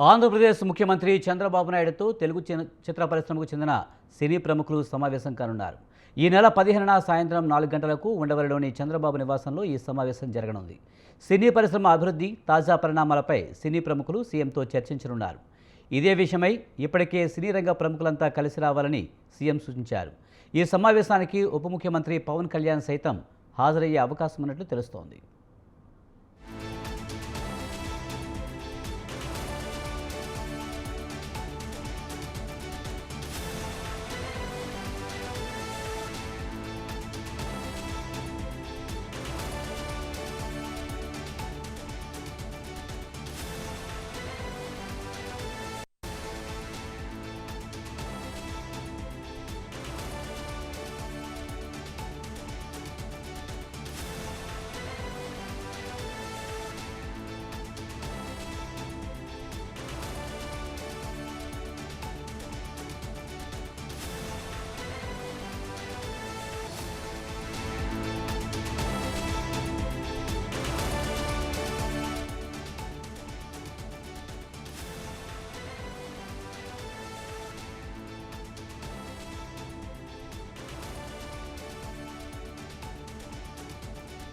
ఆంధ్రప్రదేశ్ ముఖ్యమంత్రి చంద్రబాబు నాయుడుతో తెలుగు చిత్ర పరిశ్రమకు చెందిన సినీ ప్రముఖులు సమావేశం కానున్నారు. ఈ నెల 15న సాయంత్రం 4 గంటలకు ఉండవల్లిలోని చంద్రబాబు నివాసంలో ఈ సమావేశం జరగనుంది. సినీ పరిశ్రమ అభివృద్ధి, తాజా పరిణామాలపై సినీ ప్రముఖులు సీఎంతో చర్చించనున్నారు. ఇదే విషయమై ఇప్పటికే సినీ రంగ ప్రముఖులంతా కలిసి రావాలని సీఎం సూచించారు. ఈ సమావేశానికి ఉప ముఖ్యమంత్రి పవన్ కళ్యాణ్ సైతం హాజరయ్యే అవకాశం ఉన్నట్లు తెలుస్తోంది.